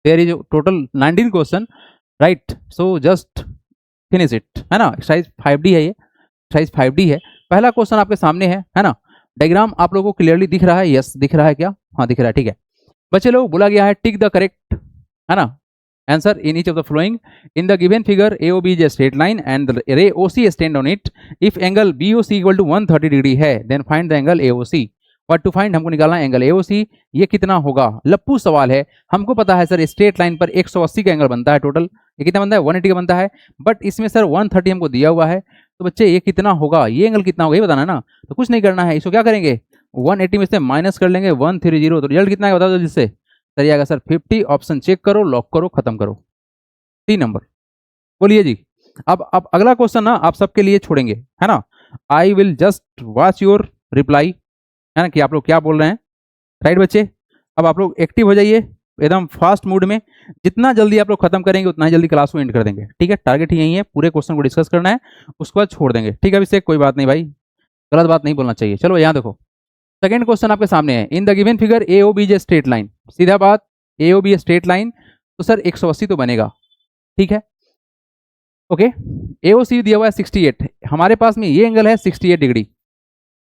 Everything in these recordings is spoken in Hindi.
There is total 19 question, right? So just finish it, है ना? एक्सरसाइज 5D है ये, एक्सरसाइज 5D है। पहला क्वेश्चन आपके सामने है ना? डायग्राम आप लोगों को क्लियरली दिख रहा है? यस, दिख रहा है क्या? हाँ दिख रहा है, ठीक है। बच्चे लोग बोला गया है टिक द करेक्ट, है ना, answer in each of the following. In the given figure AOB is a straight line and the ray OC stand on it. If angle BOC equal to 130 degree है then find the angle AOC। What to find, हमको निकालना है एंगल AOC। ये कितना होगा? लप्पू सवाल है। हमको पता है सर स्ट्रेट लाइन पर 180 का एंगल बनता है टोटल। ये कितना बनता है? 180 का बनता है, बट इसमें सर 130 हमको दिया हुआ है। तो बच्चे ये कितना होगा? ये एंगल कितना होगा ये बताना है ना। तो कुछ नहीं करना है, इसको क्या करेंगे, 180 में से माइनस कर लेंगे 130, तो रिजल्ट कितना है बता दो जिससे। सर आएगा सर 50। ऑप्शन चेक करो, लॉक करो, खत्म करो। 3 नंबर। बोलिए जी। अब अगला क्वेश्चन ना आप सबके लिए छोड़ेंगे, है ना? I will just watch your reply, है ना, कि आप लोग क्या बोल रहे हैं, राइट बच्चे? अब आप लोग एक्टिव हो जाइए एकदम फास्ट मूड में। जितना जल्दी आप लोग खत्म करेंगे उतना ही जल्दी क्लास को एंड कर देंगे, ठीक है? टारगेट ही यही है, पूरे क्वेश्चन को डिस्कस करना है, उसके बाद छोड़ देंगे, ठीक है? अभिषेक कोई बात नहीं भाई, गलत बात नहीं बोलना चाहिए। चलो यहाँ देखो, सेकंड क्वेश्चन आपके सामने है। इन the given figure AOB is a straight line. सीधा बात, AOB ए स्ट्रेट लाइन, तो सर 180 तो बनेगा, ठीक है? ओके, AOC दिया हुआ है 68, हमारे पास में ये एंगल है 68 डिग्री,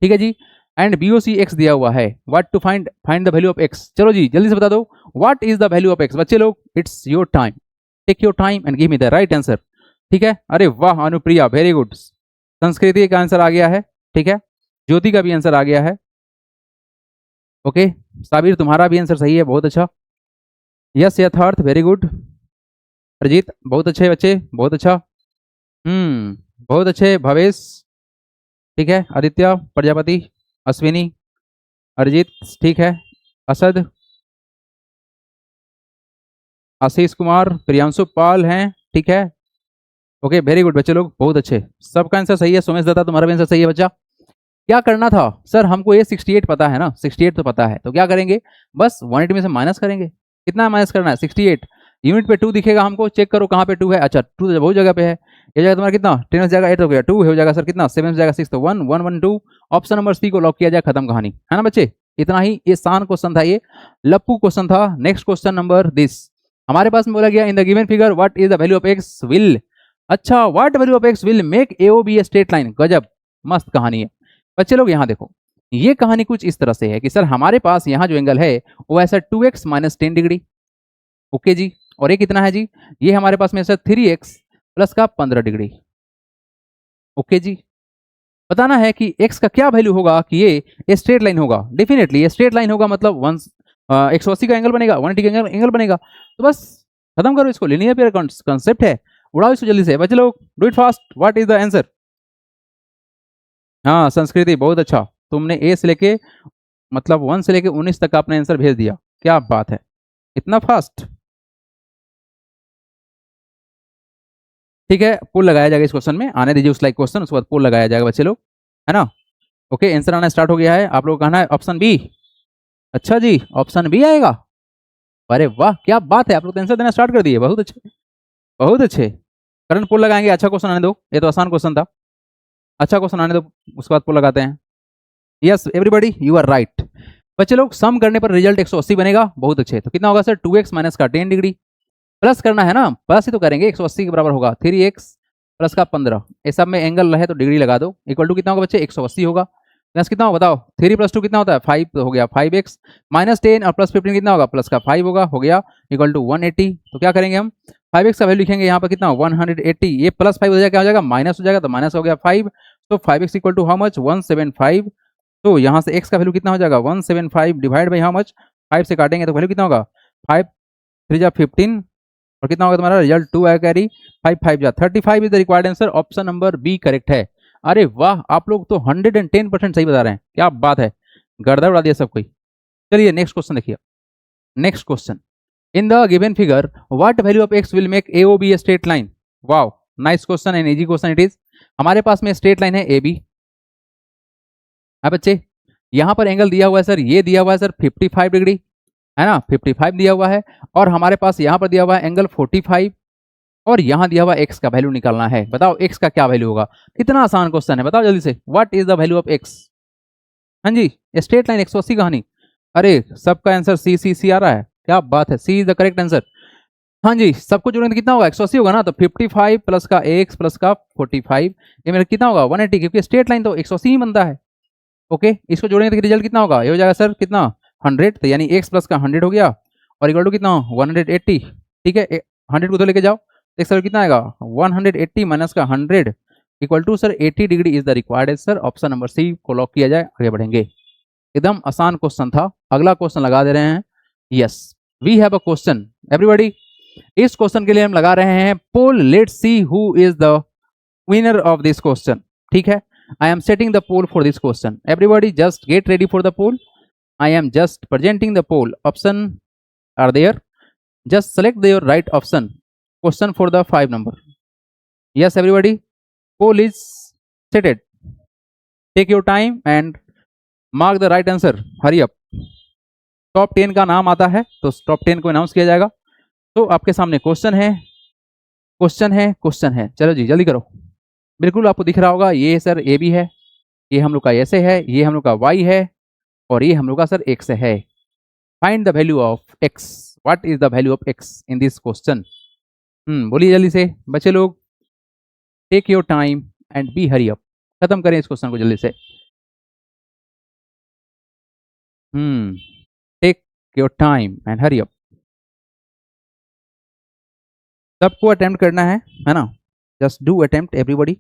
ठीक है जी? एंड BOC x दिया हुआ है। What to find the value of x। चलो जी जल्दी से बता दो, what is the value of x। बच्चे लोग it's your time, take your time and give me the right answer, ठीक है? अरे वाह अनुप्रिया, वेरी गुड। संस्कृति का आंसर आ गया है, ठीक है? ज्योति का भी आंसर आ गया है, ओके। साबिर तुम्हारा भी आंसर सही है, बहुत अच्छा। यस यथार्थ, वेरी गुड। अरिजीत बहुत अच्छे बच्चे, बहुत अच्छा। बहुत अच्छे भवेश, ठीक है। आदित्य प्रजापति, अश्विनी, अरिजीत, ठीक है। असद, आशीष कुमार, प्रियांशु पाल हैं, ठीक है। ओके वेरी गुड बच्चे लोग, बहुत अच्छे, सबका आंसर सही है। सोमेश दत्ता तुम्हारा भी आंसर सही है बच्चा। क्या करना था सर, हमको ये 68 पता है ना, 68 तो पता है, तो क्या करेंगे, बस 180 में से माइनस करेंगे। कितना माइनस करना है? 68। यूनिट पे 2 दिखेगा हमको, चेक करो कहाँ पे 2 है। अच्छा 2 तो बहुत जगह पे है। ये जगह तुम्हारा कितना 10 हो जाएगा, 8 हो गया, 2 हो जाएगा सर कितना 7 हो जाएगा 6, तो 1 1 1 2। ऑप्शन नंबर सी को लॉक किया जाए, खत्म कहानी, है ना बच्चे? इतना ही आसान क्वेश्चन था, ये लप्पू क्वेश्चन था। नेक्स्ट क्वेश्चन नंबर दिस, हमारे पास में बोला गया in the given figure what is the value of x will. अच्छा what value of x will make AOB a straight line. गजब मस्त कहानी है बच्चे लोग। यहाँ देखो, ये कहानी कुछ इस तरह से है कि सर हमारे पास यहाँ जो एंगल है वो ऐसा 2x माइनस 10 डिग्री, ओके जी। और ये कितना है जी, ये हमारे पास में सर 3x प्लस का 15 डिग्री, ओके जी। बताना है कि x का क्या वैल्यू होगा कि ये स्ट्रेट लाइन होगा। डेफिनेटली ये स्ट्रेट लाइन होगा, मतलब 180 का एंगल बनेगा, 180 का एंगल बनेगा। तो बस खत्म करो इसको, लीनियर पेयर कॉन्सेप्ट है, उड़ाओ इसको जल्दी से बच्चे लोग, do it fast. What is the answer? हाँ संस्कृति बहुत अच्छा, तुमने ए से लेके मतलब 1 से लेके 19 तक का अपना आंसर भेज दिया, क्या बात है, इतना फास्ट। ठीक है, पोल लगाया जाएगा इस क्वेश्चन में, आने दीजिए उस लाइक क्वेश्चन, उसके बाद पोल लगाया जाएगा बच्चे लोग, है ना? ओके आंसर आना स्टार्ट हो गया है, आप लोग कहना है ऑप्शन बी। अच्छा जी ऑप्शन बी आएगा, अरे वाह क्या बात है, आप लोग आंसर देना स्टार्ट कर दिए, बहुत अच्छे बहुत अच्छे। करंट पोल लगाएंगे, अच्छा क्वेश्चन आने दो, ये तो आसान क्वेश्चन था, अच्छा क्वेश्चन आने दो, उसके बाद पोल लगाते हैं। Yes everybody you are right. बच्चे लोग सम करने पर रिजल्ट 180 बनेगा, बहुत अच्छे। तो कितना होगा सर 2x माइनस का 10 डिग्री, प्लस करना है ना, प्लस ही तो करेंगे, 180 के बराबर होगा 3x प्लस का 15। ये सब में एंगल रहे तो डिग्री लगा दो, इक्वल टू कितना होगा बच्चे 180 होगा। प्लस कितना होगा बताओ, 3 + 2 कितना होता है 5, तो हो गया 5x माइनस 10 और प्लस 15 कितना होगा प्लस का 5 होगा, हो गया इक्वल टू 180। तो क्या करेंगे हम 5x का वैल्यू लिखेंगे यहाँ पर कितना 180, ये प्लस 5 हो जाएगा, क्या हो जाएगा माइनस हो जाएगा, तो माइनस हो गया 5। तो 5x equal to how much 175। तो यहाँ से x का वैल्यू कितना हो जाएगा 175 डिवाइड बाई हाउ मच 5 से काटेंगे तो वैल्यू कितना होगा 5 3 जा 15 और कितना होगा तुम्हारा रिजल्ट 2 आएगा कैरी 5 5 जा 35 is the required answer. Option number B correct है। अरे वाह आप लोग तो 110% सही बता रहे हैं, क्या बात है, गर्दा उड़ा दिया सब कोई। चलिए नेक्स्ट क्वेश्चन देखिए, next question in the given figure what value of x will make AOB a straight line. Wow nice question and easy question it is. हमारे पास में स्ट्रेट लाइन है AB, है बच्चे, यहाँ पर एंगल दिया हुआ है सर, ये दिया हुआ है सर 55 डिग्री, है ना, 55 दिया हुआ है, और हमारे पास यहाँ पर दिया हुआ है एंगल 45, और यहाँ दिया हुआ x का वैल्यू निकालना है। बताओ x का क्या वैल्यू होगा, कितना आसान क्वेश्चन है, बताओ जल्दी से, what is the value of x। हाँ जी स्ट्रेट लाइन 180 कहानी, अरे सबका आंसर सी आ रहा है, क्या बात है, सी इज द करेक्ट आंसर। हाँ जी, सबको जोड़ेंगे तो कितना होगा, 180 होगा ना, तो 55 प्लस का x प्लस का 45, ये मेरा कितना होगा 180, क्योंकि स्ट्रेट लाइन तो 180 ही बनता है। ओके, इसको जोड़ेंगे तो रिजल्ट कितना होगा, ये हो जाएगा सर कितना 100, तो यानी x प्लस का 100 हो गया और इक्वल टू कितना 180। ठीक है, 100 को तो लेके जाओ, एक सर कितना आएगा 180 माइनस का 100 equal to sir 80 degree is the required sir. Option number C को लॉक किया जाए, आगे बढ़ेंगे। एकदम आसान क्वेश्चन था। अगला क्वेश्चन लगा दे रहे हैं। Yes, we have a question everybody. इस क्वेश्चन के लिए हम लगा रहे हैं poll, let's see who is the winner of this question. ठीक है, I am setting the poll for this question, everybody just get ready for the poll. I am just presenting the poll, option are there, just select your right option, question for the 5 number. Yes everybody, poll is set it, take your time and mark the right answer, hurry up। Top 10 का नाम आता है तो टॉप 10 को अनाउंस किया जाएगा। तो आपके सामने क्वेश्चन है, क्वेश्चन है, क्वेश्चन है, चलो जी जल्दी करो। बिल्कुल आपको दिख रहा होगा, ये सर ए बी है, ये हम लोग का ऐसे है, ये हम लोग का वाई है और ये हम लोग का सर एक्स है। Find the value of x, what is the value of x in this question. बोलिए जल्दी से बच्चे लोग, take your time and be hurry up, खत्म करें इस क्वेश्चन को जल्दी से। Take your time and hurry up, सबको अटेम्प्ट करना है ना, just do attempt everybody.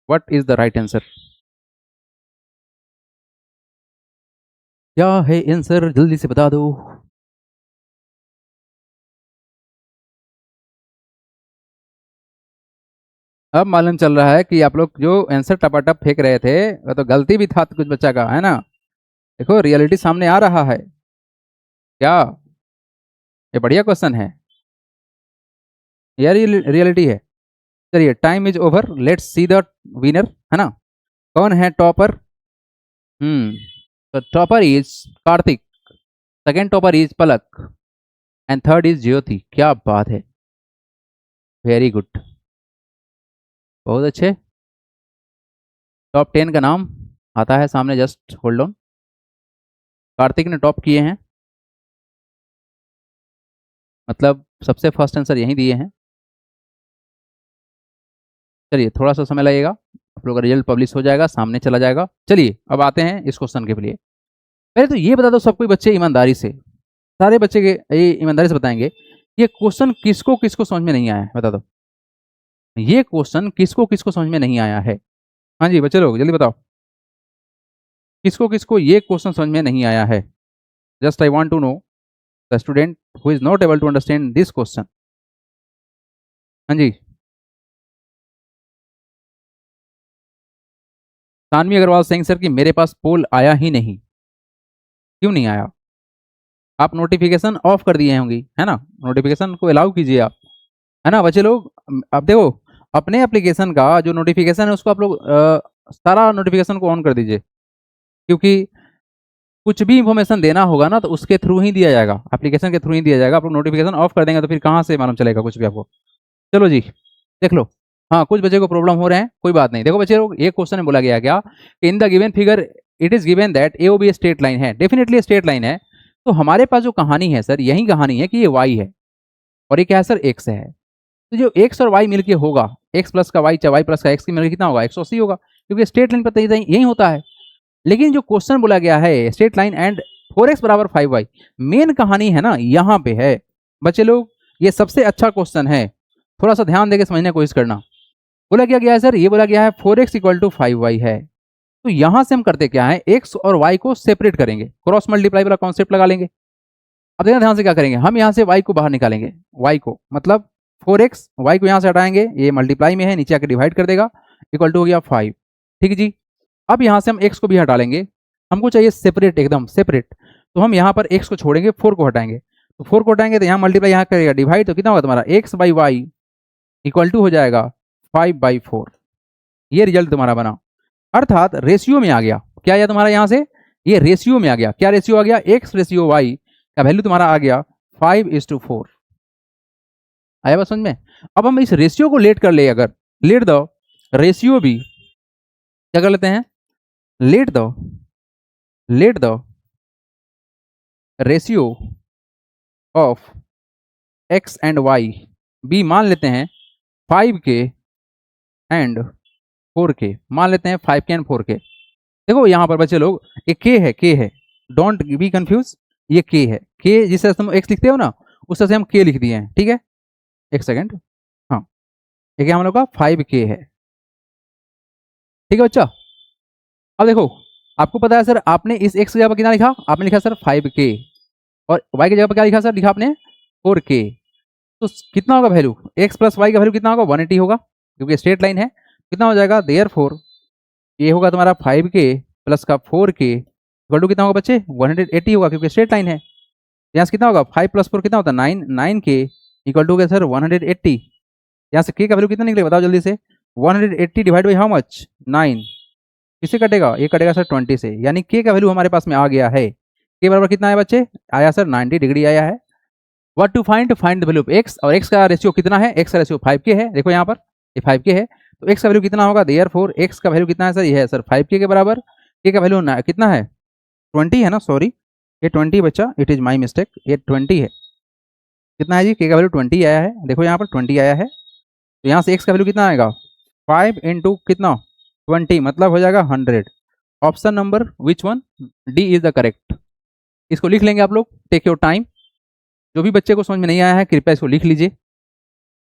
What is the right answer, क्या है आंसर, जल्दी से बता दो। अब मालूम चल रहा है कि आप लोग जो आंसर टपाटप फेंक रहे थे वो तो गलती भी था कुछ बच्चा का, है ना। देखो रियलिटी सामने आ रहा है क्या, ये बढ़िया क्वेश्चन है यार, ये रियलिटी है। चलिए time is over, let's see the winner, है ना। कौन है टॉपर। तो topper is Kartik, second topper is Palak and third is Jyoti. क्या बात है, वेरी गुड, बहुत अच्छे। टॉप 10 का नाम आता है सामने, जस्ट होल्ड ऑन। कार्तिक ने टॉप किए हैं, मतलब सबसे फर्स्ट आंसर यही दिए हैं। चलिए थोड़ा सा समय लगेगा, आप लोग का रिजल्ट पब्लिश हो जाएगा, सामने चला जाएगा। चलिए अब आते हैं इस क्वेश्चन के लिए। पहले तो ये बता दो सब कोई बच्चे ईमानदारी से, सारे बच्चे के ये ईमानदारी से बताएंगे, ये क्वेश्चन किसको किसको समझ में नहीं आया है, बता दो। ये क्वेश्चन किसको किसको समझ में नहीं आया है। हाँ जी बच्चे लोग जल्दी बताओ, किसको किसको ये क्वेश्चन समझ में नहीं आया है। Just I want to know the student who is not able to understand this question. हाँ जी, तानवी अग्रवाल सिंह सर कि मेरे पास पोल आया ही नहीं। क्यों नहीं आया, आप नोटिफिकेशन ऑफ कर दिए होंगी, है ना, नोटिफिकेशन को अलाउ कीजिए आप, है ना बच्चे लोग। अब देखो अपने एप्लीकेशन का जो नोटिफिकेशन है उसको आप लोग सारा नोटिफिकेशन को ऑन कर दीजिए, क्योंकि कुछ भी इंफॉर्मेशन देना होगा ना तो उसके थ्रू ही दिया जाएगा, एप्लीकेशन के थ्रू ही दिया जाएगा। आप लोग नोटिफिकेशन ऑफ कर देंगे तो फिर कहाँ से मालूम चलेगा कुछ भी आपको। चलो जी देख लो। हाँ कुछ बच्चे को प्रॉब्लम हो रहे हैं, कोई बात नहीं। देखो बच्चे लोग एक क्वेश्चन में बोला गया क्या, in the given figure it is given that A O B straight line है, डेफिनेटली स्ट्रेट लाइन है। तो हमारे पास जो कहानी है सर, यही कहानी है कि ये वाई है और ये क्या है सर एक्स है। तो जो एक्स और वाई मिलके होगा, एक्स प्लस का वाई चाहे वाई प्लस का एक्स की मिलकर कितना होगा 180 होगा, क्योंकि स्ट्रेट लाइन पर यही होता है। लेकिन जो क्वेश्चन बोला गया है स्ट्रेट लाइन एंड 4x बराबर 5y, मेन कहानी है ना यहाँ पे है बच्चे लोग। ये सबसे अच्छा क्वेश्चन है, थोड़ा सा ध्यान देके समझने की कोशिश करना। बोला क्या गया है सर, ये बोला गया है 4x इक्वल टू 5y है। तो यहां से हम करते क्या है, x और y को सेपरेट करेंगे, क्रॉस मल्टीप्लाई वाला कॉन्सेप्ट लगा लेंगे। अब देखना ध्यान से क्या करेंगे, हम यहाँ से y को बाहर निकालेंगे, y को मतलब 4x, y को यहाँ से हटाएंगे, ये मल्टीप्लाई में है, नीचे आके डिवाइड कर देगा, इक्वल टू हो गया 5। ठीक है जी। अब यहाँ से हम x को भी हटा लेंगे, हमको चाहिए सेपरेट, एकदम सेपरेट। तो हम यहाँ पर x को छोड़ेंगे, 4 को हटाएंगे, तो 4 को हटाएंगे तो यहाँ मल्टीप्लाई यहाँ करेगा डिवाइड, तो कितना होगा तुम्हारा x by y equal to हो जाएगा 5/4। ये रिजल्ट तुम्हारा बना, अर्थात रेशियो में आ गया। क्या आया तुम्हारा यहाँ से, ये रेशियो में आ गया। क्या रेशियो आ गया, x रेशियो y का वैल्यू तुम्हारा आ गया 5:4। आया बात समझ में। अब हम इस रेशियो को लेट कर ले, अगर लेट दो रेशियो भी क्या कर लेते हैं, let the ratio of x and y, b मान लेते हैं 5k एंड 4k, मान लेते हैं 5k एंड 4k। देखो यहाँ पर बच्चे लोग ये k है, डोंट बी कंफ्यूज, ये k है, k जिस तरह से तुम x लिखते हो ना उस तरह से हम k लिख दिए हैं, ठीक है। एक सेकेंड, हाँ ये क्या हम लोग का 5k है, ठीक है बच्चा। अब देखो आपको पता है सर आपने इस x की जगह पर कितना लिखा, आपने लिखा सर 5k, और y की जगह पर क्या लिखा सर, लिखा आपने 4k। तो कितना होगा वैल्यू, x प्लस वाई का वैल्यू कितना होगा, 180 होगा, क्योंकि स्ट्रेट लाइन है। कितना हो जाएगा, देयरफॉर ये होगा तुम्हारा 5k प्लस का 4k इक्वल टू कितना होगा बच्चे, 180 होगा, क्योंकि स्ट्रेट लाइन है। यहाँ से कितना होगा, 5 प्लस 4 कितना होता है 9, 9k इक्वल टू सर 180। यहाँ से k का वैल्यू कितना निकलेगा बताओ जल्दी से, 180 डिवाइड बाई हाउ मच, 9। किससे कटेगा, ये कटेगा सर 20 से, यानी k का वैल्यू हमारे पास में आ गया है। k बराबर कितना है बच्चे, आया सर 90 डिग्री आया है। What to find, find the value of x, और x का रेशियो कितना है, x का रेशियो 5k है, देखो यहाँ पर ये 5k है, तो x का वैल्यू कितना होगा, देयरफॉर x का वैल्यू कितना है सर, ये है सर 5k के बराबर। k का वैल्यू कितना है, 20 है ना, सॉरी ये 20 बच्चा, इट इज माई मिस्टेक, ये 20 है। कितना है जी, k का वैल्यू 20 आया है, देखो यहाँ पर 20 आया है, तो यहाँ से x का वैल्यू कितना आएगा, 5 इंटू कितना 20, मतलब हो जाएगा 100। Option number which one, D is the correct. इसको लिख लेंगे आप लोग, टेक योर टाइम। जो भी बच्चे को समझ में नहीं आया है कृपया इसको लिख लीजिए,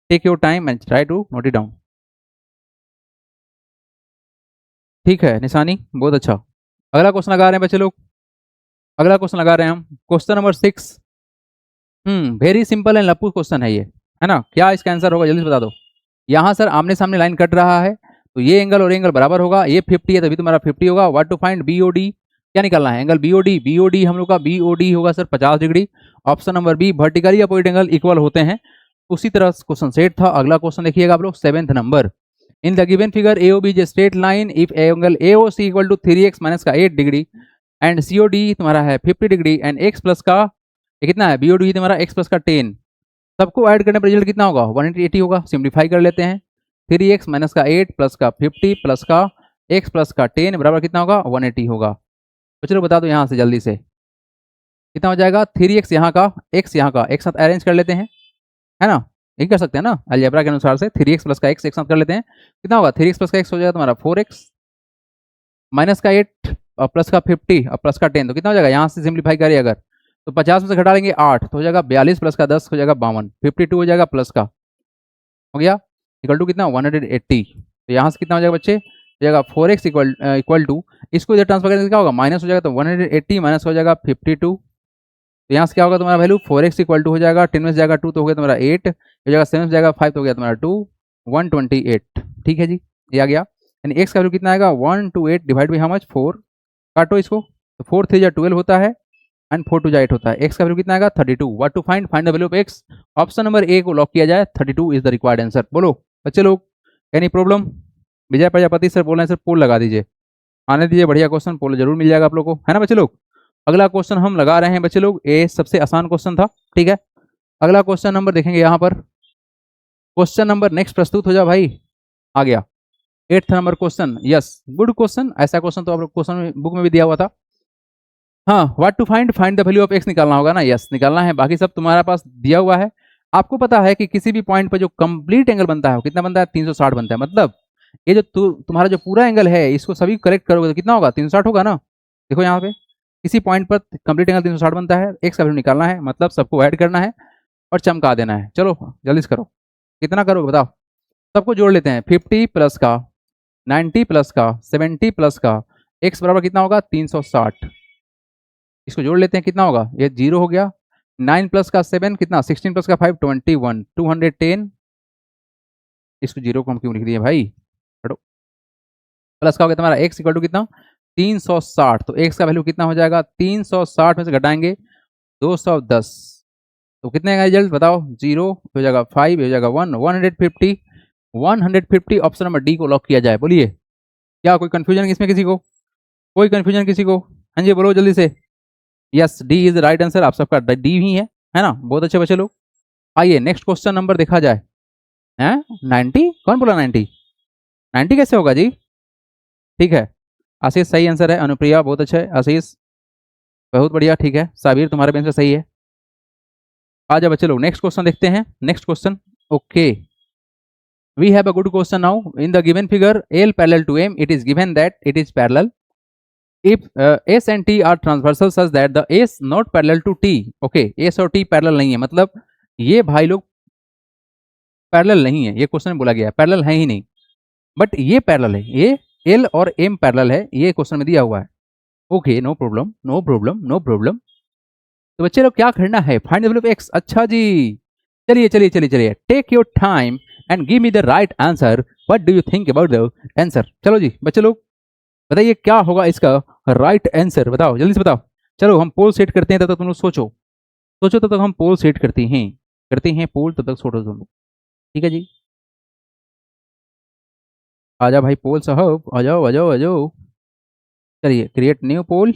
take your time and try to note it down. ठीक है निशानी, बहुत अच्छा। अगला क्वेश्चन लगा रहे हैं बच्चे लोग, अगला क्वेश्चन लगा रहे हैं हम, question number 6। Very simple and लप्पू क्वेश्चन है ये, है ना। क्या इसका आंसर होगा जल्दी से बता दो। यहाँ सर आमने सामने लाइन कट रहा है, तो ये एंगल और एंगल बराबर होगा, ये 50 है तभी तुम्हारा 50 होगा। व्हाट टू फाइंड बीओडी, क्या निकालना है, एंगल बीओडी। बीओडी हम लोग का बीओडी होगा sir 50 degree. Option number B, vertically opposite angle equal होते हैं। उसी तरह क्वेश्चन सेट था। अगला क्वेश्चन देखिएगा आप लोग, 7th number. In the given figure AOB is straight line if angle AOC equal to 3x minus का 8 डिग्री एंड COD तुम्हारा है 50 डिग्री एंड x प्लस का ये कितना है, BOD तुम्हारा x प्लस का 10। सबको ऐड करने पर रिजल्ट कितना होगा, 180 होगा। सिंप्लीफाई कर लेते हैं, 3x माइनस का 8 प्लस का 50 प्लस का x प्लस का 10 बराबर कितना होगा, 180 होगा। तो चलो बता दो यहाँ से जल्दी से कितना हो जाएगा, 3x यहाँ का x यहाँ का एक साथ अरेंज कर लेते हैं, है ना, ये कर सकते हैं ना अलजेब्रा के अनुसार से। 3x प्लस का x एक साथ कर लेते हैं, कितना होगा, 3x प्लस का x हो जाएगा तुम्हारा 4x माइनस का 8 और प्लस का 50 और प्लस का 10, तो कितना हो जाएगा, यहाँ से सिंप्लीफाई करिए अगर तो 50 में से घटा लेंगे 8 तो हो जाएगा 42 प्लस का 10 हो जाएगा 52, 52 हो जाएगा प्लस का हो गया इक्वल टू कितना 180। तो यहाँ से कितना हो जाएगा बच्चे, हो जाएगा 4x इक्वल टू, इसको इधर ट्रांसफर करने से क्या होगा, माइनस हो जाएगा, तो 180 माइनस हो जाएगा 52। तो यहाँ से क्या होगा तुम्हारा वैल्यू, 4x इक्वल टू हो जाएगा 10 में से जाएगा 2 तो हो गया तुम्हारा 8, हो जाएगा 7 में जाएगा 5 तो हो गया तुम्हारा 2, 128। ठीक है जी, ये आ गया। यानी x का वैल्यू कितना आएगा, 128 डिवाइड बाई हाउ मच 4, काटो इसको, तो 4 3 जा 12 होता है एंड 4 2 जा 8 होता है। x का वैल्यू कितना आएगा 32। What to find, find the value of x। Option number A को लॉक किया जाए, 32 इज द रिक्वायर्ड आंसर। बोलो बच्चे लोग, एनी प्रॉब्लम। विजय प्रजापति सर बोल रहे हैं सर पोल लगा दीजिए, आने दीजिए, बढ़िया क्वेश्चन, पोल जरूर मिल जाएगा आप लोग को, है ना बच्चे लोग। अगला क्वेश्चन हम लगा रहे हैं बच्चे लोग, ये सबसे आसान क्वेश्चन था, ठीक है। अगला क्वेश्चन नंबर देखेंगे यहाँ पर, क्वेश्चन नंबर नेक्स्ट प्रस्तुत हो जाओ भाई, आ गया 8th number question. Yes good question, ऐसा क्वेश्चन तो आप लोग क्वेश्चन बुक में भी दिया हुआ था। हाँ, what to find, find the value of x निकालना होगा ना, यस निकालना है, बाकी सब तुम्हारे पास दिया हुआ है। आपको पता है कि किसी भी पॉइंट पर जो कंप्लीट एंगल बनता है कितना बनता है, 360 बनता है। मतलब ये जो तुम्हारा जो पूरा एंगल है इसको सभी करेक्ट करोगे तो कितना होगा, 360 होगा ना। देखो यहाँ पे किसी पॉइंट पर कंप्लीट एंगल 360 बनता है, x का वैल्यू निकालना है, मतलब सबको ऐड करना है और चमका देना है। चलो जल्दी से करो, कितना करोगे बताओ। सबको जोड़ लेते हैं, 50 प्लस का 90 प्लस का 70 प्लस का x बराबर कितना होगा, 360। इसको जोड़ लेते हैं, कितना होगा, ये 0 हो गया। 9 प्लस का 7 कितना, 16 प्लस का 5 21, 210। इसको 0 को हम क्यों लिख दिए भाई, हटो। प्लस का हो गया तुम्हारा x इक्वल टू कितना, 360। तो x का वैल्यू कितना हो जाएगा, 360 में से घटाएंगे 210 तो कितने का रिजल्ट बताओ, 0 हो जाएगा, 5 हो जाएगा 1, 150। 150 ऑप्शन नंबर डी को लॉक किया जाए। बोलिए क्या कोई कंफ्यूजन इसमें किसी को, कोई कंफ्यूजन किसी को, हाँ जी बोलो जल्दी से। Yes D is right answer, आप सबका डी ही है ना, बहुत अच्छे बच्चे लोग। आइए नेक्स्ट क्वेश्चन नंबर देखा जाए। हैं 90, कौन बोला 90, 90 कैसे होगा जी। ठीक है आशीष सही आंसर है, अनुप्रिया बहुत अच्छा है, आशीष बहुत बढ़िया, ठीक है। साबिर तुम्हारे बेंच पे सही है। आ जाओ बच्चे लोग, नेक्स्ट क्वेश्चन देखते हैं। Next question, okay, we have a good question now. In the given figure L parallel to M, it is given that it is parallel if S and T are transversal such that the S not parallel to T. Okay, S और T parallel नहीं है, मतलब ये भाई लोग पैरेलल नहीं है, ये क्वेश्चन में बोला गया है, पैरेलल है ही नहीं, बट ये पैरेलल है, ये L और M पैरेलल है, ये क्वेश्चन में दिया हुआ है। Okay, no problem, no problem, no problem. तो बच्चे लोग क्या करना है, find the value of x। अच्छा जी, चलिए चलिए चलिए चलिए, take your time and give me the right answer. What do you think about the answer? चलो जी बच्चे लोग, बताइए क्या होगा इसका राइट आंसर, बताओ जल्दी से बताओ। चलो हम पोल सेट करते हैं, तब तक तुम लोग सोचो, सोचो तब तक हम पोल सेट करते हैं पोल, तब तक सोचो तुम लोग। ठीक है जी, आ जाओ भाई पोल साहब, आ जाओ आ जाओ आ जाओ। चलिए क्रिएट न्यू पोल।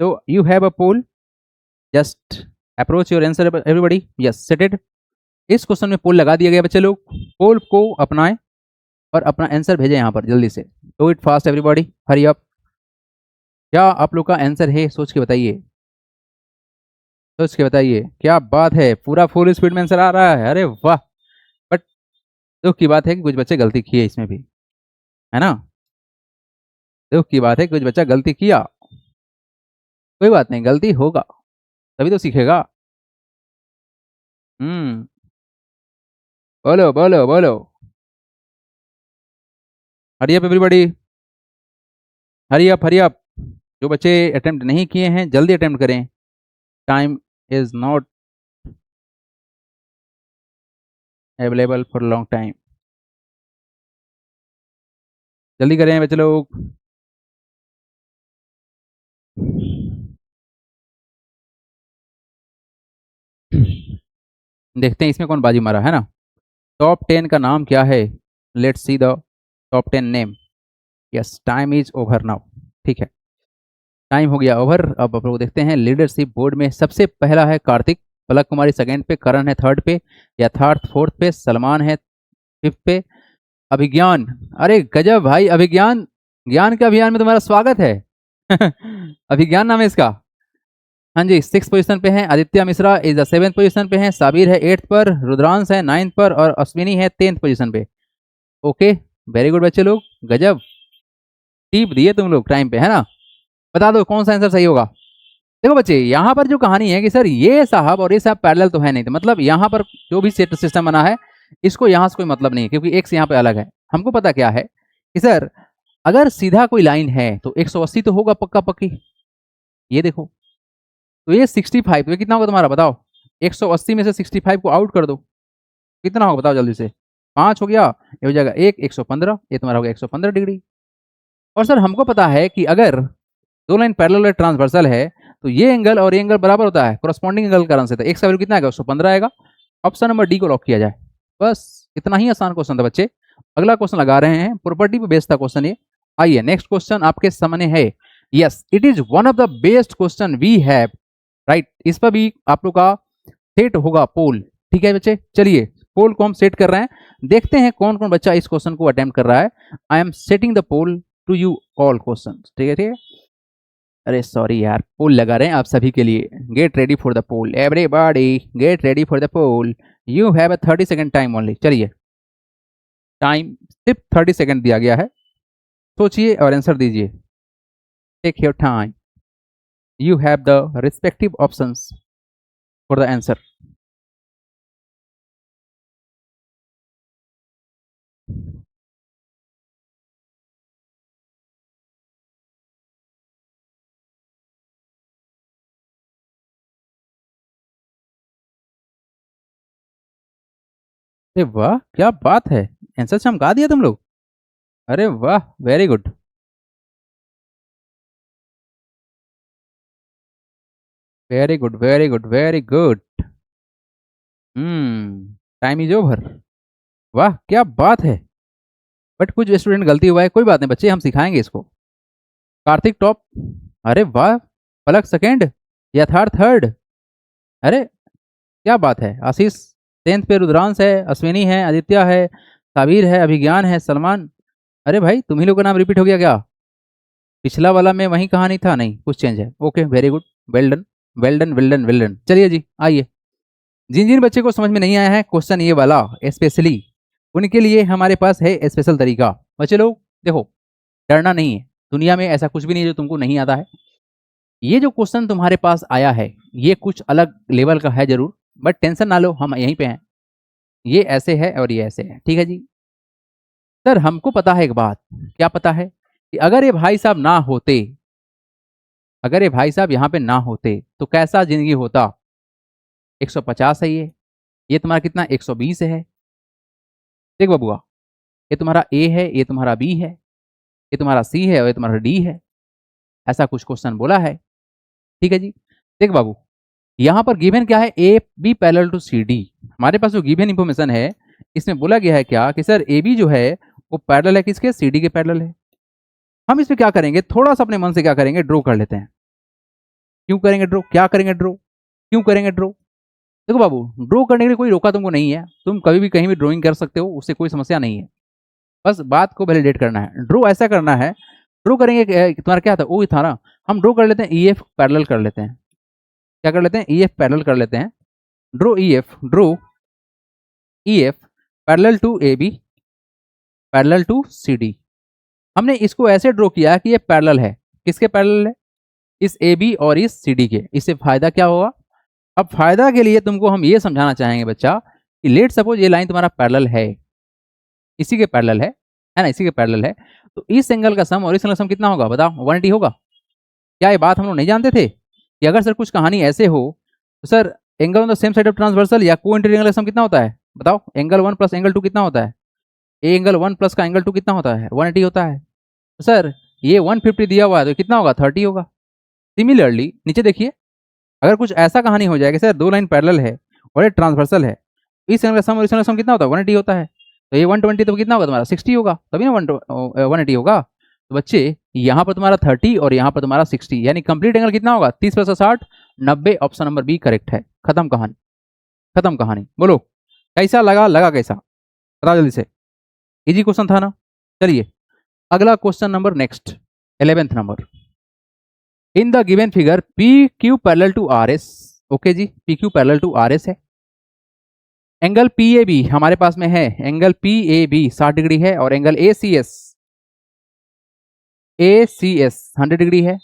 तो you have a poll, just approach your answer everybody, yes setted. इस क्वेश्चन में पोल लगा दिया गया बच्चे लोग, पोल को अपनाएं और अपना आंसर भेजें यहाँ पर जल्दी से। Do it fast everybody, hurry up. क्या आप लोग का आंसर है, सोच के बताइए, सोच के बताइए। क्या बात है, पूरा फुल स्पीड में आंसर आ रहा है, अरे वाह। बट दुख की बात है कि कुछ बच्चे गलती किए इसमें भी, है ना, दुख की बात है कुछ बच्चा गलती किया, कोई बात नहीं, गलती होगा तभी तो सीखेगा। बोलो बोलो बोलो, hurry up everybody, hurry up hurry up. जो बच्चे अटेम्प्ट नहीं किए हैं जल्दी अटेम्प्ट करें, time is not available for long time, जल्दी करें बच्चे लोग। देखते हैं इसमें कौन बाजी मारा है ना। टॉप 10 का नाम क्या है, let's see the top 10 name. Yes, time is over now, ठीक है, टाइम हो गया ओवर। अब आप लोग देखते हैं लीडरशिप बोर्ड में सबसे पहला है कार्तिक, पलक कुमारी सेकंड पे, करण है थर्ड पे, यथार्थ फोर्थ पे, सलमान है फिफ्थ पे, अभिज्ञान, अरे गजब भाई, अभिज्ञान, ज्ञान के अभियान में तुम्हारा स्वागत है। अभिज्ञान नाम है इसका, हाँ जी, सिक्स पोजीशन पे है। Aditya Mishra is the seventh position पे है, साबिर है एट्थ पर, रुद्रांश है नाइन्थ पर और अश्विनी है 10th पोजीशन पे। ओके, वेरी गुड बच्चे लोग, गजब टिप दिए तुम लोग टाइम पे, है ना। बता दो कौन सा आंसर सही होगा। देखो बच्चे, यहाँ पर जो कहानी है कि सर ये साहब और ये साहब पैरेलल तो है नहीं, तो मतलब यहाँ पर जो भी सेट सिस्टम बना है इसको यहाँ से कोई मतलब नहीं है, क्योंकि एक्स यहाँ पे अलग है। हमको पता क्या है कि सर अगर सीधा कोई लाइन है तो 180 तो होगा पक्का पक्की, ये देखो, तो ये 65, तो ये कितना होगा तुम्हारा बताओ, 180 में से 65 को आउट कर दो, कितना होगा बताओ जल्दी से, 5 हो गया, ये हो जाएगा 115, ये तुम्हारा हो गया 115 डिग्री। और सर हमको पता है कि अगर दो लाइन पैरेलल ट्रांसवर्सल है तो ये एंगल और ये एंगल बराबर होता है, कोरस्पॉन्डिंग एंगल कारण से, तो एक्स का वैल्यू कितना आएगा, 115 आएगा। ऑप्शन नंबर डी को लॉक किया जाए, बस इतना ही आसान क्वेश्चन था बच्चे। अगला क्वेश्चन लगा रहे हैं, प्रॉपर्टी पे बेस्ड था क्वेश्चन ये। आइए नेक्स्ट क्वेश्चन आपके सामने है, yes it is one of the best question we have, right. इस पर भी आप लोग का सेट होगा पोल, ठीक है बच्चे। चलिए पोल को हम सेट कर रहे हैं, देखते हैं कौन कौन बच्चा इस क्वेश्चन को अटेम्प्ट कर रहा है। I am setting the poll to you all question, ठीक है ठीक है। अरे सॉरी यार, पोल लगा रहे हैं आप सभी के लिए, get ready for the poll everybody, get ready for the poll, you have a 30 second time only. चलिए टाइम सिर्फ 30 सेकंड दिया गया है, सोचिए और आंसर दीजिए, take your time, you have the respective options for the answer. अरे वाह क्या बात है, आंसर चमका दिया तुम लोग, अरे वाह, very good, very good very good very good. Time is over, वाह क्या बात है। बट कुछ स्टूडेंट गलती हुआ है, कोई बात नहीं बच्चे, हम सिखाएंगे इसको। कार्तिक टॉप, अरे वाह, पलक सेकेंड, यथार्थ थर्ड, अरे क्या बात है। आशीष 10th पे, रुद्रांश है, अश्विनी है, आदित्य है, साबिर है, अभिज्ञान है, सलमान। अरे भाई तुम ही लोग का नाम रिपीट हो गया क्या, पिछला वाला में वही कहानी था, नहीं कुछ चेंज है। Okay very good, well done. Well done well done well done. चलिए जी आइए, जिन जिन बच्चे को समझ में नहीं आया है क्वेश्चन ये वाला स्पेशली, उनके लिए हमारे पास है स्पेशल तरीका। बच्चे लोग देखो, डरना नहीं है, दुनिया में ऐसा कुछ भी नहीं है जो तुमको नहीं आता है। ये जो क्वेश्चन तुम्हारे पास आया है ये कुछ अलग लेवल का है जरूर, बट टेंशन ना लो, हम यहीं पे हैं। ये ऐसे है और ये ऐसे है, ठीक है जी। सर हमको पता है एक बात, क्या पता है कि अगर ये भाई साहब ना होते, अगर ये भाई साहब यहाँ पे ना होते तो कैसा जिंदगी होता। 150 है ये तुम्हारा कितना 120 है। देख बबुआ, ये तुम्हारा ए है, ये तुम्हारा बी है, ये तुम्हारा सी है और ये तुम्हारा डी है। ऐसा कुछ क्वेश्चन बोला है, ठीक है जी। देख बाबू, यहाँ पर गिवन क्या है, A B parallel to C D. हमारे पास जो गिवन इंफॉर्मेशन है इसमें बोला गया है क्या कि सर ए बी जो है वो पैरेलल है किसके, सी डी के पैरेलल है। हम इसमें क्या करेंगे, थोड़ा सा अपने मन से क्या करेंगे, ड्रॉ कर लेते हैं। क्यों करेंगे ड्रॉ, क्या करेंगे ड्रॉ, क्यों करेंगे ड्रॉ। देखो बाबू, ड्रॉ करने के लिए कोई रोका तुमको नहीं है, तुम कभी भी कहीं भी ड्रॉइंग कर सकते हो, उससे कोई समस्या नहीं है। बस बात को वैलिडेट करना है। ड्रॉ ऐसा करना है, ड्रॉ करेंगे तुम्हारा क्या था, वो था ना, हम ड्रॉ कर लेते हैं ई एफ पैरेलल कर लेते हैं। क्या कर लेते हैं, ई एफ पैरेलल कर लेते हैं। Draw E F, draw E F parallel to A B parallel to C D. हमने इसको ऐसे ड्रॉ किया कि ये पैरेलल है, किसके पैरेलल है, इस ए बी और इस सी डी के। इससे फायदा क्या होगा, अब फायदा के लिए तुमको हम ये समझाना चाहेंगे बच्चा कि लेट सपोज ये लाइन तुम्हारा पैरेलल है, इसी के पैरेलल है ना, इसी के पैरेलल है, तो इस एंगल का सम और इस एंगल का सम कितना होगा बताओ, 180 होगा। क्या ये बात हम लोग नहीं जानते थे कि अगर सर कुछ कहानी ऐसे हो तो sir angle on the same side of transversal या को इंटीरियर का सम कितना होता है बताओ, एंगल 1 प्लस एंगल 2 कितना होता है, ए एंगल 1 प्लस का एंगल 2 कितना होता है, 180 होता है। तो सर ये 150 दिया हुआ है तो कितना होगा, 30 होगा। सिमिलरली नीचे देखिए, अगर कुछ ऐसा कहानी हो जाए कि सर दो लाइन पैरेलल है और ये ट्रांसवर्सल है, इस एंगल का सम और इस एंगल का सम कितना होता है, 180 होता है। तो ये 120 तो कितना होगा तुम्हारा 60 होगा, तभी ना 180 होगा। तो बच्चे यहाँ पर तुम्हारा 30 और यहाँ पर तुम्हारा 60, यानी कंप्लीट एंगल कितना होगा 30 + 60 90। ऑप्शन नंबर बी करेक्ट है। खत्म कहानी, खत्म कहानी। बोलो कैसा लगा, लगा कैसा, बताओ जल्दी से। इजी क्वेश्चन था ना। चलिए अगला question number next, 11th number. In the given figure P Q parallel to R S. Okay जी, P Q parallel to R S है। एंगल पी ए बी हमारे पास में है, angle P A B 60 degree है और angle A C S 100 degree है।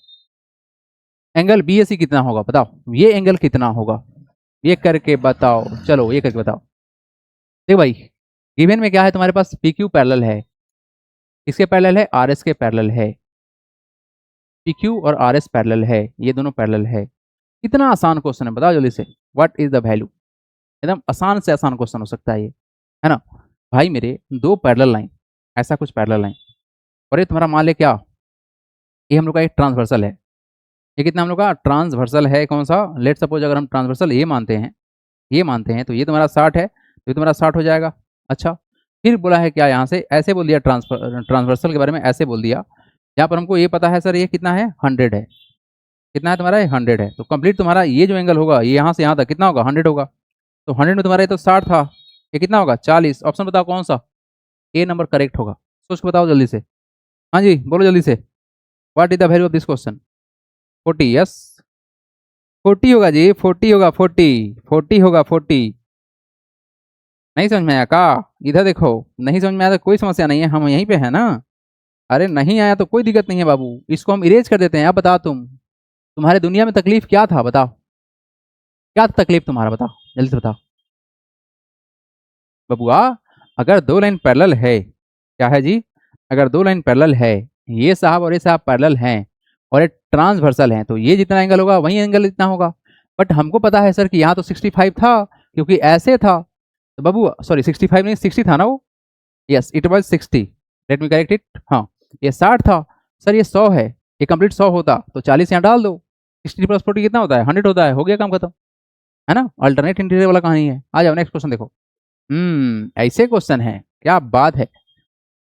एंगल बी ए सी कितना होगा बताओ, ये एंगल कितना होगा, ये करके बताओ, चलो ये करके बताओ। देखो भाई, गिवन में क्या है तुम्हारे पास, पी क्यू पैरेलल है, किसके पैरेलल है, आर एस के पैरेलल है। पी क्यू और आर एस पैरेलल है, ये दोनों पैरेलल है। कितना आसान क्वेश्चन है बताओ जल्दी से, व्हाट इज द वैल्यू। एकदम आसान से आसान क्वेश्चन हो सकता है ये, है ना भाई मेरे। दो पैरेलल लाइन, ऐसा कुछ पैरेलल लाइन, और ये तुम्हारा मान ले क्या, ये हम लोग का एक ट्रांसवर्सल है। ये कितना हम लोग का ट्रांसवर्सल है, कौन सा, लेट सपोज अगर हम ट्रांसवर्सल ये मानते हैं, ये मानते हैं, तो ये तुम्हारा 60 है, तो ये तुम्हारा 60 हो जाएगा। अच्छा, फिर बोला है क्या, यहाँ से ऐसे बोल दिया, ट्रांसवर्सल के बारे में ऐसे बोल दिया, यहाँ पर हमको ये पता है सर ये कितना है, 100 है। कितना है तुम्हारा, 100 है। तो कंप्लीट तुम्हारा ये जो एंगल होगा ये यहाँ से यहाँ तक कितना होगा, 100 होगा। तो 100 में तुम्हारा ये तो 60 था, ये कितना होगा 40। ऑप्शन बताओ कौन सा, ए नंबर करेक्ट होगा। सोच के बताओ जल्दी से, हाँ जी बोलो जल्दी से। What is the value of this question, 40, yes 40 होगा जी, 40 होगा, 40 होगा, 40। नहीं समझ में आया का, इधर देखो, नहीं समझ में आया तो कोई समस्या नहीं है, हम यहीं पे है ना। अरे नहीं आया तो कोई दिक्कत नहीं है बाबू, इसको हम इरेज कर देते हैं। अब बताओ तुम्हारे दुनिया में तकलीफ क्या था बताओ, क्या था तकलीफ तुम्हारा, बताओ जल्दी से बताओ बबुआ। अगर दो लाइन पैरेलल है, क्या है जी, अगर दो लाइन पैरेलल है, ये साहब और ये साहब पैरेलल हैं और ये ट्रांसवर्सल हैं, तो ये जितना एंगल होगा वही एंगल इतना होगा। बट हमको पता है सर कि यहाँ तो 65 था, क्योंकि ऐसे था। तो बाबू सॉरी 65 नहीं 60 था ना वो, yes it was 60, let me correct it. हाँ ये 60 था सर, ये 100 है, ये कंप्लीट 100 होता तो 40 यहाँ डाल दो, 60 + 40 कितना होता है, 100 होता है, हो गया काम खत्म, है ना। अल्टरनेट इंटीरियर वाला कहानी है। आ जाओ नेक्स्ट क्वेश्चन देखो। ऐसे क्वेश्चन है, क्या बात है।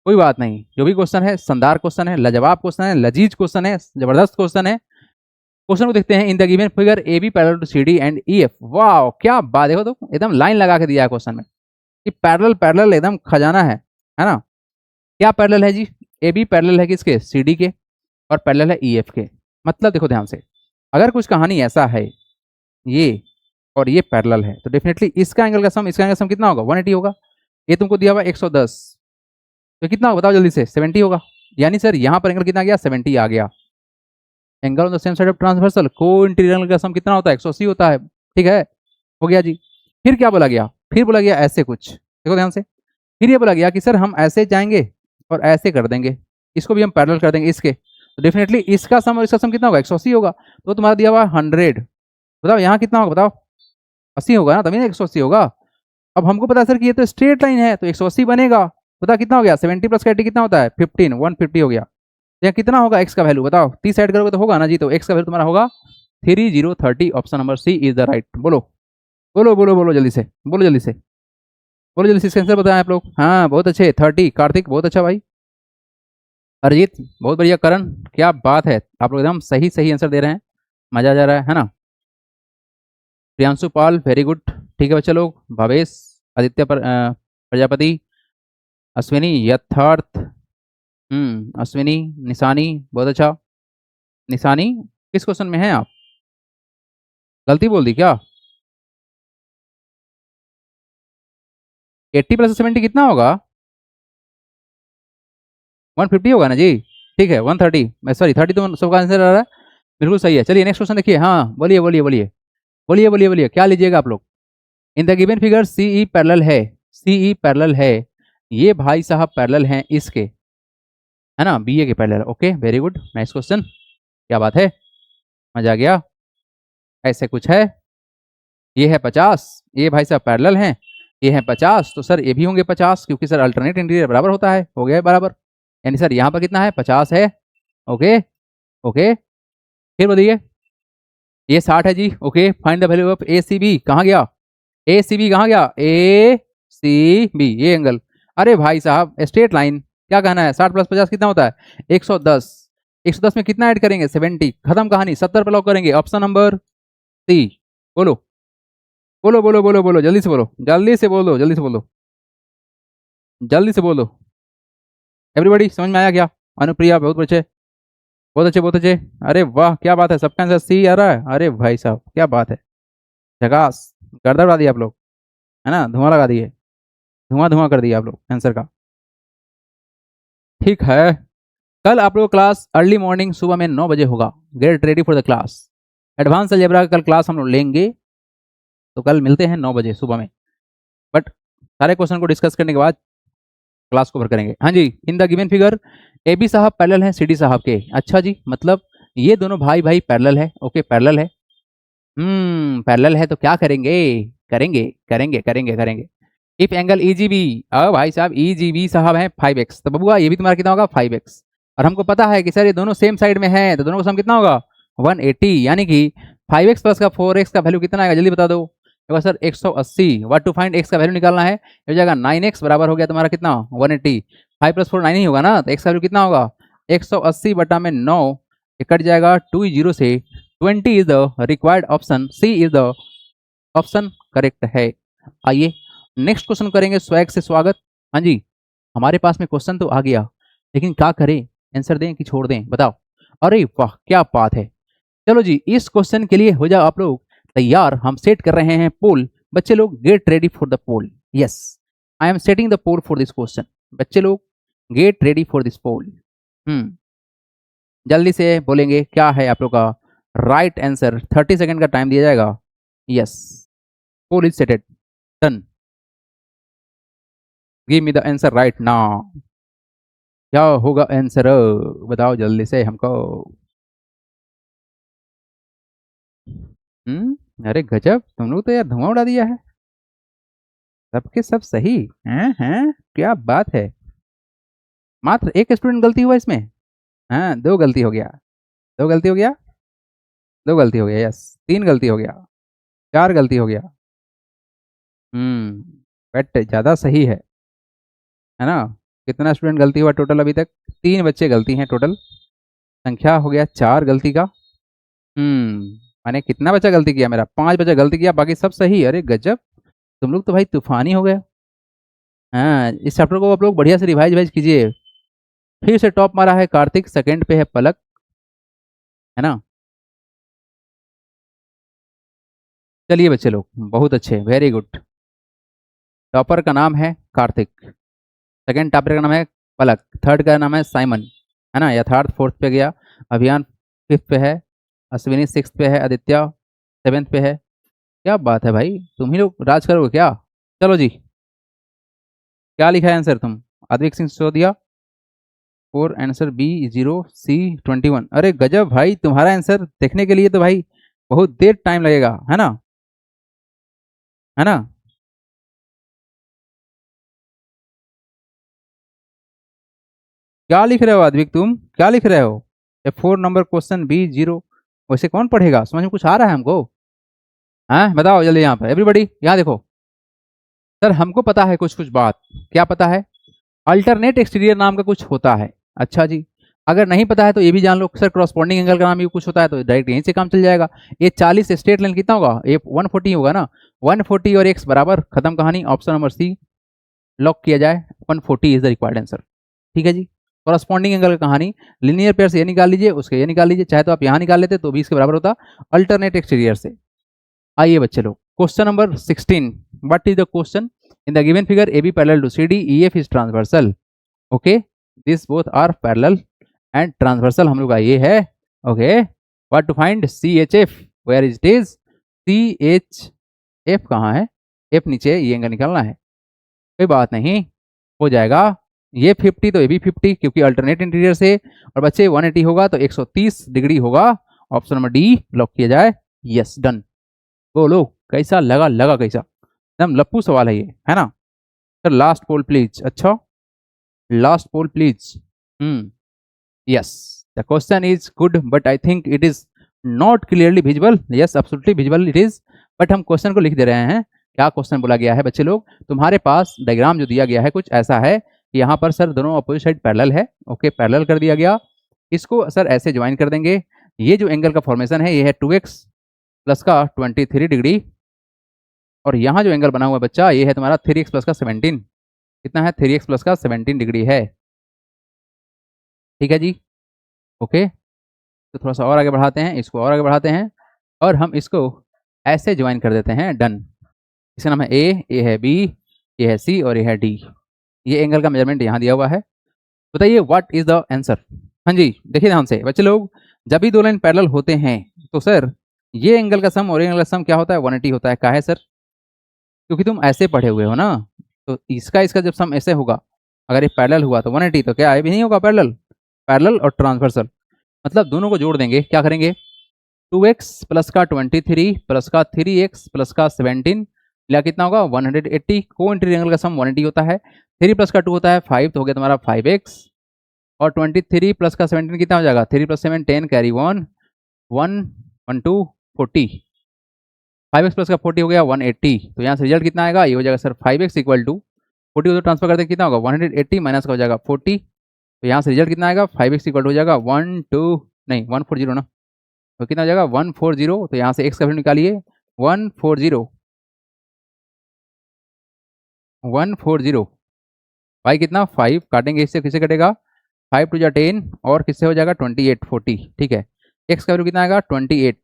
कोई बात नहीं, जो भी क्वेश्चन है शानदार क्वेश्चन है, लाजवाब क्वेश्चन है, लजीज क्वेश्चन है, जबरदस्त क्वेश्चन है। क्वेश्चन को देखते हैं। In the given figure A B parallel to C D and E F. वाह क्या बात, देखो तो एकदम लाइन लगा के दिया है क्वेश्चन में कि पैरेलल पैरेलल एकदम खजाना है ना। क्या पैरेलल है जी, ए बी पैरेलल है किसके, सी डी के, और पैरेलल है ई एफ के। मतलब देखो ध्यान से, अगर कुछ कहानी ऐसा है ये और ये पैरेलल है, तो डेफिनेटली इसका एंगल का सम, इसका एंगल सम कितना होगा? 180 होगा। ये तुमको दिया हुआ 110, तो कितना होगा बताओ जल्दी से? 70 होगा। यानी सर यहाँ पर एंगल कितना आ गया? 70 आ गया। Angle on the same side of transversal को इंटीरियर एंगल का सम कितना होता है? 180 होता है। ठीक है, हो गया जी। फिर क्या बोला गया? फिर बोला गया ऐसे कुछ, देखो ध्यान से। फिर ये बोला गया कि सर हम ऐसे जाएंगे और ऐसे कर देंगे, इसको भी हम पैरेलल कर देंगे इसके, तो डेफिनेटली इसका सम और इसका सम कितना होगा? 180 होगा। तो तुम्हारा दिया हुआ 100, बताओ यहाँ कितना होगा? बताओ 80 होगा ना, तभी ना 180 होगा। अब हमको पता है सर कि ये तो स्ट्रेट लाइन है, तो 180 बनेगा। बता कितना हो गया? 70 प्लस का 80 कितना होता है? 15, 150 हो गया। यहाँ कितना होगा एक्स का वैल्यू? बताओ 30 साइड करोगे तो होगा ना जी, तो एक्स का वैल्यू तुम्हारा होगा 3030। Option number C is the right. बोलो बोलो बोलो बोलो जल्दी से, बोलो जल्दी से, बोलो जल्दी से, इसका आंसर बताएं आप लोग। हाँ बहुत अच्छे, 30। कार्तिक बहुत अच्छा भाई, अरिजीत बहुत बढ़िया, करण क्या बात है, आप लोग एकदम सही सही आंसर दे रहे हैं, मजा आ जा रहा है ना। प्रियांशु पाल वेरी गुड, ठीक है बच्चे लोग। भावेश, आदित्य प्रजापति, अश्विनी यथार्थ, अश्विनी, निशानी बहुत अच्छा। निशानी किस क्वेश्चन में है आप? गलती बोल दी क्या? 80 प्लस 70 कितना होगा? 150 होगा ना जी। ठीक है 130, मैं सॉरी 30 तो सबका आंसर आ रहा है, बिल्कुल सही है। चलिए नेक्स्ट क्वेश्चन देखिए। हाँ बोलिए बोलिए बोलिए बोलिए बोलिए बोलिए, क्या लीजिएगा आप लोग? In the given figure C E parallel है, सी ई पैरेलल है, ये भाई साहब पैरेलल हैं इसके, है ना, बी ए के parallel. Okay very good, next question, क्या बात है, मजा आ गया। ऐसे कुछ है, ये है 50, ये भाई साहब पैरेलल हैं, ये है 50, तो सर ये भी होंगे 50, क्योंकि सर अल्टरनेट इंटीरियर बराबर होता है, हो गया है बराबर। यानी सर यहाँ पर कितना है? 50 है। ओके ओके, फिर बोलिए। ये 60 है जी। Okay, find the value of A C B, कहाँ गया? ए सी बी कहाँ गया? ए सी बी, ये एंगल। अरे भाई साहब स्ट्रेट लाइन, क्या कहना है? 60 प्लस 50 कितना होता है? 110। 110 में कितना ऐड करेंगे? 70। खत्म कहानी, 70 पे लॉक करेंगे। Option number C. बोलो बोलो बोलो बोलो बोलो जल्दी से बोलो, जल्दी से बोलो, जल्दी से बोलो, जल्दी से बोलो। एवरीबॉडी समझ में आया क्या? अनुप्रिया बहुत अच्छे, बहुत अच्छे, बहुत अच्छे। अरे वाह क्या बात है, सबका आंसर सी आ रहा है। अरे भाई साहब क्या बात है, झकास, गर्दा उड़ा दिया आप लोग, है ना, धुआं लगा दिए, धुआं धुआं कर दिया आप लोग आंसर का। ठीक है, कल आप लोग क्लास अर्ली मॉर्निंग सुबह में 9 बजे होगा। Gate ready for the class. Advance algebra का कल क्लास हम लोग लेंगे, तो कल मिलते हैं 9 बजे सुबह में। बट सारे क्वेश्चन को डिस्कस करने के बाद क्लास को भर करेंगे। हाँ जी, in the given figure A B साहब पैरेलल हैं सी डी साहब के। अच्छा जी, मतलब ये दोनों भाई भाई पैरेलल है। ओके पैरेलल है, पैरेलल है तो क्या करेंगे? करेंगे करेंगे करेंगे करेंगे। If angle E G B, भाई साहब ई जी बी साहब है 5x, तो बबुआ ये भी तुम्हारा कितना होगा? 5x। और हमको पता है कि सर ये दोनों सेम साइड में है, तो दोनों का सम कितना होगा? 180। यानी कि 5x प्लस का 4x का वैल्यू कितना आएगा? जल्दी बता दो। देखो sir 180, what to find x का वैल्यू निकालना है, हो जाएगा 9x बराबर हो गया तुम्हारा कितना? 180। 5 प्लस 4 9 ही होगा ना, तो x का वैल्यू कितना होगा? 180 बटा में 9, ये कट जाएगा 2 0 से। 20 is the required option, C is the option correct है। आइए नेक्स्ट क्वेश्चन करेंगे स्वैग से स्वागत। हाँ जी, हमारे पास में क्वेश्चन तो आ गया, लेकिन क्या करें, आंसर दें कि छोड़ दें, बताओ। अरे वाह क्या बात है, चलो जी इस क्वेश्चन के लिए हो जाओ आप लोग तैयार। हम सेट कर रहे हैं पोल, बच्चे लोग get ready for the poll. Yes, I am setting the poll for this question. बच्चे लोग get ready for this poll. जल्दी से बोलेंगे क्या है आप लोग का राइट आंसर। 30 सेकेंड का टाइम दिया जाएगा। Yes, poll is setted, done. Give me the answer right now. क्या होगा आंसर, बताओ जल्दी से हमको। अरे गजब, तुम लोग तो यार धुआं उड़ा दिया है, सबके सब सही हैं, क्या बात है। मात्र एक स्टूडेंट गलती हुआ इसमें? हाँ, दो गलती हो गया, दो गलती हो गया, दो गलती हो गया, यस, तीन गलती हो गया, चार गलती हो गया। बट ज़्यादा सही है ना। कितना स्टूडेंट गलती हुआ टोटल अभी तक? तीन बच्चे गलती हैं टोटल, संख्या हो गया चार गलती का। मैंने कितना बच्चा गलती किया? मेरा 5 बच्चा गलती किया, बाकी सब सही। अरे गजब, तुम लोग तो भाई तूफानी हो गए। हाँ, इस चैप्टर को आप लोग बढ़िया से रिवाइज कीजिए। फिर से टॉप मारा है कार्तिक, सेकंड पे है पलक, है ना। चलिए बच्चे लोग, बहुत अच्छे, वेरी गुड। टॉपर का नाम है कार्तिक, सेकंड टॉपर का नाम है पलक, थर्ड का नाम है साइमन, है ना, यथार्थ फोर्थ पे गया, अभियान फिफ्थ पे है, अश्विनी सिक्स पे है, आदित्य सेवेंथ पे है। क्या बात है भाई, तुम ही लोग राज करोगे क्या? चलो जी, क्या लिखा है आंसर तुम? Aditya Singh Sisodia. Four answer B 0 C 21। अरे गजब भाई, तुम्हारा आंसर देखने के लिए तो भाई बहुत देर टाइम लगेगा, है ना, है ना। क्या लिख रहे हो आदित्य, तुम क्या लिख रहे हो? ए 4 नंबर क्वेश्चन B 0, वैसे कौन पढ़ेगा, समझ में कुछ आ रहा है हमको? हाँ बताओ जल्दी, यहाँ पे एवरीबडी यहाँ देखो। सर हमको पता है कुछ कुछ बात। क्या पता है? अल्टरनेट एक्सटीरियर नाम का कुछ होता है। अच्छा जी, अगर नहीं पता है तो ये भी जान लो सर, क्रॉसपॉन्डिंग एंगल का नाम भी कुछ होता है, तो डायरेक्ट यहीं से काम चल जाएगा। ये 40 स्ट्रेट लाइन कितना होगा? ये 140 होगा ना, 140 और x बराबर, खत्म कहानी, ऑप्शन नंबर सी लॉक किया जाए, 140 इज द रिक्वायर्ड आंसर। ठीक है जी। कॉरस्पॉन्डिंग एंगल की कहानी, लिनियर पेयर से ये निकाल लीजिए, उसके ये निकाल लीजिए, चाहे तो आप यहाँ निकाल लेते तो भी इसके बराबर होता अल्टरनेट एक्सटीरियर से। आइए बच्चे लोग, question number 16, what is the question? In the given figure A B parallel to C D, E F is transversal. Okay, this both are parallel and transversal हम लोग का ये है। Okay, what to find C H F, where is it is? C H F कहाँ है? एफ नीचे, ये एंगल निकालना है, कोई बात नहीं, हो जाएगा। ये 50 तो ये भी 50, क्योंकि अल्टरनेट इंटीरियर से, और बच्चे 180 होगा तो 130 डिग्री होगा, ऑप्शन नंबर डी लॉक किया जाए। Yes done. बोलो कैसा लगा, लगा कैसा? एकदम लप्पू सवाल है ये, है ना। Sir last poll please. अच्छा, last poll please. Yes, the question is good but I think it is not clearly visible. Yes absolutely visible it is, but हम क्वेश्चन को लिख दे रहे हैं। क्या क्वेश्चन बोला गया है बच्चे लोग? तुम्हारे पास डायग्राम जो दिया गया है कुछ ऐसा है कि यहाँ पर सर दोनों अपोजिट साइड पैरेलल है। ओके, पैरेलल कर दिया गया, इसको सर ऐसे ज्वाइन कर देंगे। ये जो एंगल का फॉर्मेशन है ये है 2x प्लस का 23 डिग्री, और यहाँ जो एंगल बना हुआ है बच्चा ये है तुम्हारा 3x प्लस का 17। कितना है? 3x प्लस का 17 डिग्री है। ठीक है जी। ओके, तो थोड़ा सा और आगे बढ़ाते हैं, इसको और आगे बढ़ाते हैं, और हम इसको ऐसे ज्वाइन कर देते हैं। डन। इसका नाम है ए, ये है बी, ये है सी और ये है डी। ये एंगल का मेजरमेंट यहाँ दिया हुआ है। बताइए व्हाट इज द आंसर? हाँ जी, देखिए ध्यान से बच्चे लोग, जब भी दो लाइन पैरेलल होते हैं तो सर ये एंगल का सम और ये एंगल का सम क्या होता है? 180 होता है। क्या है सर? क्योंकि तुम ऐसे पढ़े हुए हो ना, तो इसका इसका जब सम ऐसे होगा, अगर ये पैरेलल हुआ तो 180, तो क्या ये भी नहीं होगा पैरेलल? पैरेलल और ट्रांसवर्सल, मतलब दोनों को जोड़ देंगे। क्या करेंगे? 2x प्लस का 23 प्लस का 3x प्लस का 17, या कितना होगा? 180। को इंटीरियर एंगल का सम 180 होता है। 3 प्लस का 2 होता है 5, तो हो गया तुम्हारा 5x, और 23 प्लस का 17 कितना हो जाएगा? 3 प्लस 7 10, कैरी 1 1 1 2 40, 5x प्लस का 40 हो गया 180। तो यहाँ से रिजल्ट कितना आएगा? ये हो जाएगा सर 5x इक्वल टू 40 को ट्रांसफर करते कितना होगा? 180 माइनस का हो जाएगा 40। तो यहाँ से रिजल्ट कितना आएगा? 5x इक्वल हो जाएगा 1 2 नहीं 140 ना, तो कितना हो जाएगा? 140। तो यहाँ से x का वैल्यू निकालिए, 140 140। भाई कितना? 5 काटेंगे, इससे किससे कटेगा? 5 टू जा 10, और किससे हो जाएगा? 28 40। ठीक है, x का वैल्यू कितना आएगा? 28।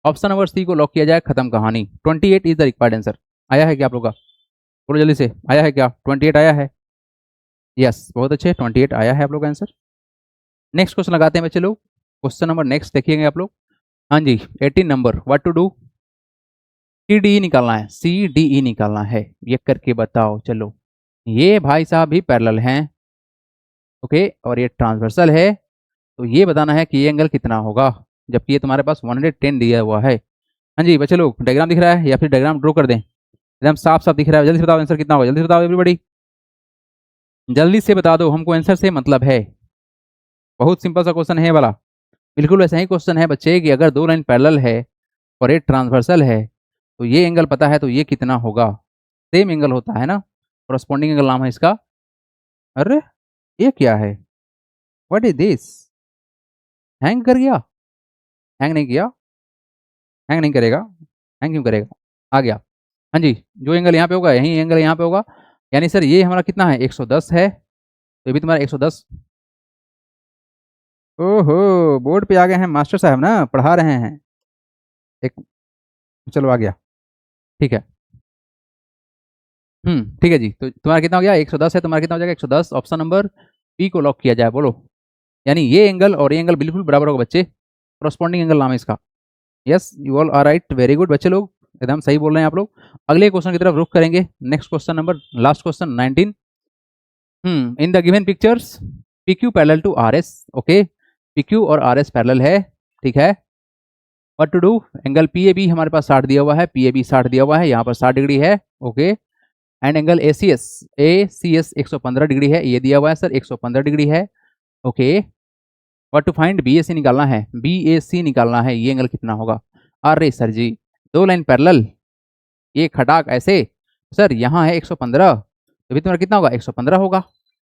ऑप्शन नंबर सी को लॉक किया जाए, खत्म कहानी। 28 इज द रिक्वायर्ड आंसर। आया है क्या आप लोग का? बोलो जल्दी से, आया है क्या? 28 आया है? यस बहुत अच्छे, 28 आया है आप लोग का आंसर। नेक्स्ट क्वेश्चन लगाते हैं बच्चे लोग। क्वेश्चन नंबर नेक्स्ट देखिएगा आप लोग। हाँ जी, 18 नंबर, what to do? C D निकालना है, सी डी ई निकालना है, ये करके बताओ। चलो, ये भाई साहब भी पैरेलल हैं, ओके, और ये ट्रांसवर्सल है, तो ये बताना है कि ये एंगल कितना होगा, जबकि ये तुम्हारे पास 110 दिया हुआ है। हाँ जी बच्चे लोग, डायग्राम दिख रहा है या फिर डायग्राम ड्रॉ कर दें? एकदम साफ साफ दिख रहा है, जल्दी से बताओ आंसर कितना होगा, जल्दी से बताओ एवरीबॉडी, जल्दी से बता दो, हमको आंसर से मतलब है। बहुत सिंपल सा क्वेश्चन है वाला, बिल्कुल वैसा ही क्वेश्चन है बच्चे कि अगर दो लाइन पैरेलल है और एक ट्रांसवर्सल है, तो ये एंगल पता है तो ये कितना होगा? सेम एंगल होता है ना, कोरस्पॉन्डिंग एंगल नाम है इसका। अरे ये क्या है? What is this? हैंग कर गया? हैंग नहीं किया, हैंग नहीं करेगा, हैंग क्यों करेगा? आ गया। हाँ जी, जो एंगल यहाँ पे होगा यही एंगल यहाँ पे होगा, यानी सर ये हमारा कितना है? 110 है, तो ये भी तुम्हारा 110। ओहो, बोर्ड पे आ गए हैं मास्टर साहब ना, पढ़ा रहे हैं। एक चलो आ गया, ठीक है। ठीक है जी, तो तुम्हारा कितना हो गया, 110 है, तुम्हारा कितना हो जाएगा 110। ऑप्शन नंबर बी को लॉक किया जाए, बोलो। यानी ये एंगल और ये एंगल बिल्कुल बराबर होगा बच्चे, करस्पॉन्डिंग एंगल नाम है इसका। Yes, you all are right, very good बच्चे लोग, एकदम सही बोल रहे हैं आप लोग। अगले क्वेश्चन की तरफ रुख करेंगे। Next question number, last question 19। In the given pictures P Q parallel to R S, okay, P Q और आर एस पैरेलल है, ठीक है। What to do, angle P A B हमारे पास 60 दिया हुआ है, पी ए बी 60 दिया हुआ है, यहाँ पर 60 डिग्री है, okay. And angle A C S 115 degree है, ये दिया हुआ है सर 115 डिग्री है, okay. What to find, B A C निकालना है, बी ए सी निकालना है, ये एंगल कितना होगा। अरे सर जी, दो लाइन पैरेलल, ये खटाक ऐसे, सर यहाँ है 115, तो भी तुम्हारा कितना होगा 115 होगा।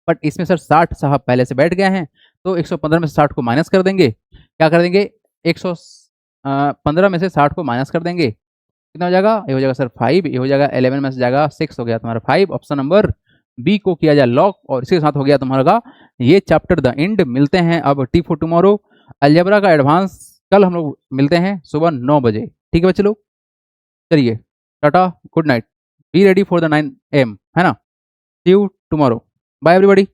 बट इसमें सर 60 साहब पहले से बैठ गए हैं, तो 115 में से 60 को माइनस कर देंगे, क्या कर देंगे 115 में से 60 को माइनस कर देंगे, कितना हो जाएगा, ये हो जाएगा सर 5, ये हो जाएगा 11 में से जाएगा 6, हो गया तुम्हारा 5। ऑप्शन नंबर बी को किया जाए लॉक, और इसके साथ हो गया तुम्हारा ये चैप्टर द एंड। मिलते हैं अब टी फॉर टुमारो, अलजेब्रा का एडवांस कल हम लोग मिलते हैं सुबह 9 बजे, ठीक है बच्चे लोग। चलिए Tata, good night, be ready for the 9 AM, है ना। सी यू टुमारो, बाय एवरीबॉडी।